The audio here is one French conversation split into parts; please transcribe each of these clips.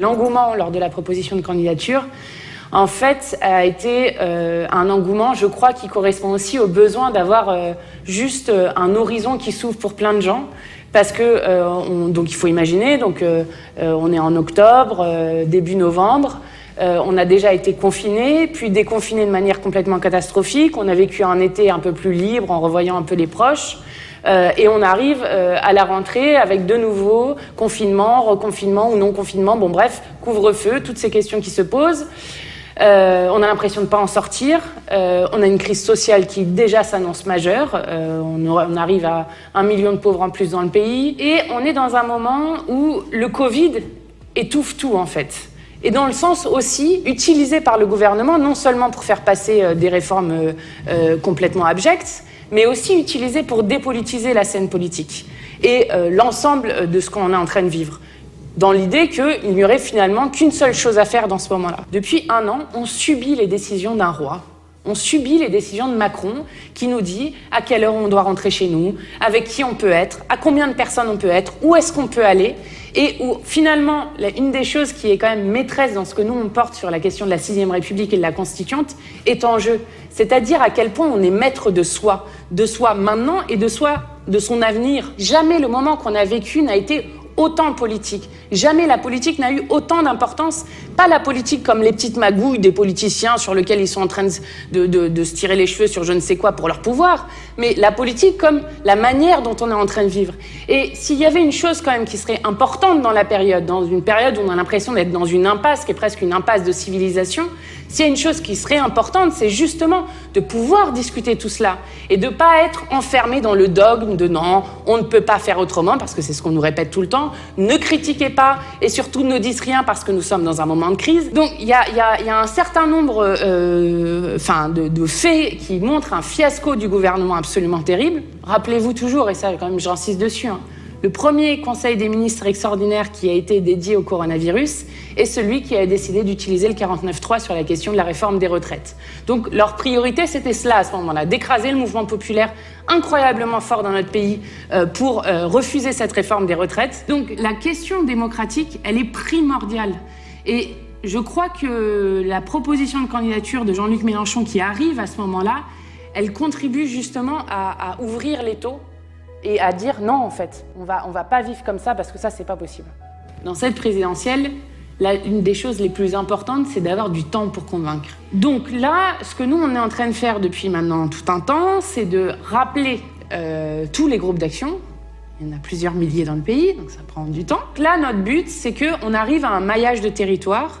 L'engouement lors de la proposition de candidature, en fait, a été un engouement, je crois, qui correspond aussi au besoin d'avoir juste un horizon qui s'ouvre pour plein de gens. Parce que, donc il faut imaginer, on est en octobre, début novembre, on a déjà été confinés, puis déconfinés de manière complètement catastrophique. On a vécu un été un peu plus libre en revoyant un peu les proches. Et on arrive à la rentrée avec de nouveau confinement, reconfinement ou non-confinement, bon bref, couvre-feu, toutes ces questions qui se posent. On a l'impression de ne pas en sortir. On a une crise sociale qui déjà s'annonce majeure. On arrive à 1 million de pauvres en plus dans le pays. Et on est dans un moment où le Covid étouffe tout en fait. Et dans le sens aussi utilisé par le gouvernement, non seulement pour faire passer des réformes complètement abjectes, mais aussi utilisé pour dépolitiser la scène politique et l'ensemble de ce qu'on est en train de vivre, dans l'idée qu'il n'y aurait finalement qu'une seule chose à faire dans ce moment-là. Depuis 1 an, on subit les décisions d'un roi. On subit les décisions de Macron qui nous dit à quelle heure on doit rentrer chez nous, avec qui on peut être, à combien de personnes on peut être, où est-ce qu'on peut aller, et où finalement, une des choses qui est quand même maîtresse dans ce que nous on porte sur la question de la 6ème République et de la Constituante est en jeu. C'est-à-dire à quel point on est maître de soi maintenant et de son avenir. Jamais le moment qu'on a vécu n'a été autant politique. Jamais la politique n'a eu autant d'importance. Pas la politique comme les petites magouilles des politiciens sur lesquels ils sont en train de se tirer les cheveux sur je ne sais quoi pour leur pouvoir, mais la politique comme la manière dont on est en train de vivre. Et s'il y avait une chose quand même qui serait importante dans une période où on a l'impression d'être dans une impasse, qui est presque une impasse de civilisation, s'il y a une chose qui serait importante, c'est justement de pouvoir discuter tout cela et de ne pas être enfermé dans le dogme de non, on ne peut pas faire autrement, parce que c'est ce qu'on nous répète tout le temps, ne critiquez pas et surtout ne dites rien parce que nous sommes dans un moment de crise. Donc il y a un certain nombre de faits qui montrent un fiasco du gouvernement absolument terrible. Rappelez-vous toujours, et ça quand même j'insiste dessus, le premier conseil des ministres extraordinaire qui a été dédié au coronavirus est celui qui a décidé d'utiliser le 49.3 sur la question de la réforme des retraites. Donc leur priorité, c'était cela à ce moment-là, d'écraser le mouvement populaire incroyablement fort dans notre pays pour refuser cette réforme des retraites. Donc la question démocratique, elle est primordiale. Et je crois que la proposition de candidature de Jean-Luc Mélenchon qui arrive à ce moment-là, elle contribue justement à ouvrir l'étau et à dire non, en fait, on va pas vivre comme ça parce que ça, c'est pas possible. Dans cette présidentielle, une des choses les plus importantes, c'est d'avoir du temps pour convaincre. Donc là, ce que nous, on est en train de faire depuis maintenant tout un temps, c'est de rappeler tous les groupes d'action. Il y en a plusieurs milliers dans le pays, donc ça prend du temps. Là, notre but, c'est qu'on arrive à un maillage de territoire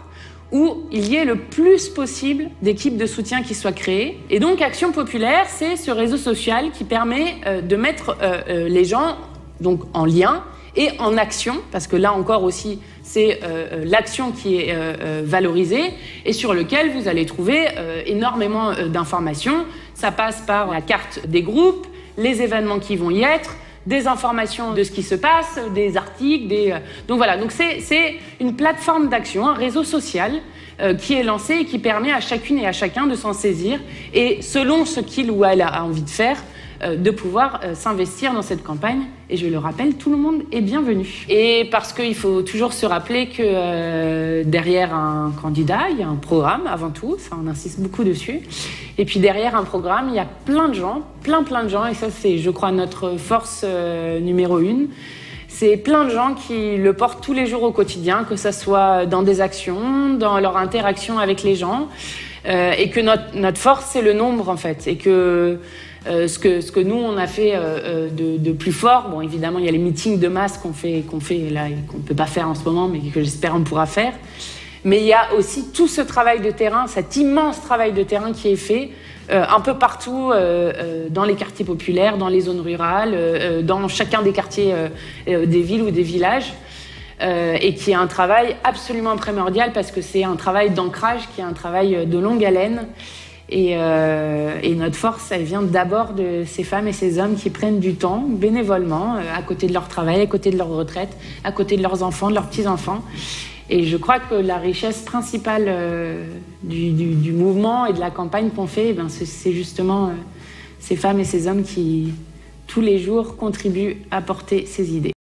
où il y ait le plus possible d'équipes de soutien qui soient créées. Et donc, Action Populaire, c'est ce réseau social qui permet de mettre les gens donc, en lien et en action, parce que là encore aussi, c'est l'action qui est valorisée et sur lequel vous allez trouver énormément d'informations. Ça passe par la carte des groupes, les événements qui vont y être, des informations de ce qui se passe, des articles, donc voilà, donc c'est une plateforme d'action, un réseau social qui est lancé et qui permet à chacune et à chacun de s'en saisir et selon ce qu'il ou elle a envie de faire, de pouvoir s'investir dans cette campagne. Et je le rappelle, tout le monde est bienvenu. Et parce qu'il faut toujours se rappeler que derrière un candidat, il y a un programme avant tout, ça on insiste beaucoup dessus. Et puis derrière un programme, il y a plein de gens, plein de gens, et ça c'est, je crois, notre force numéro 1. C'est plein de gens qui le portent tous les jours au quotidien, que ça soit dans des actions, dans leur interaction avec les gens, et que notre force, c'est le nombre en fait, et que ce que nous on a fait de plus fort, bon évidemment il y a les meetings de masse qu'on fait là et qu'on peut pas faire en ce moment, mais que j'espère on pourra faire. Mais il y a aussi tout ce travail de terrain, cet immense travail de terrain qui est fait un peu partout dans les quartiers populaires, dans les zones rurales, dans chacun des quartiers des villes ou des villages, et qui est un travail absolument primordial parce que c'est un travail d'ancrage, qui est un travail de longue haleine. Et notre force, elle vient d'abord de ces femmes et ces hommes qui prennent du temps bénévolement à côté de leur travail, à côté de leur retraite, à côté de leurs enfants, de leurs petits-enfants. Et je crois que la richesse principale du mouvement et de la campagne qu'on fait, c'est justement ces femmes et ces hommes qui, tous les jours, contribuent à porter ces idées.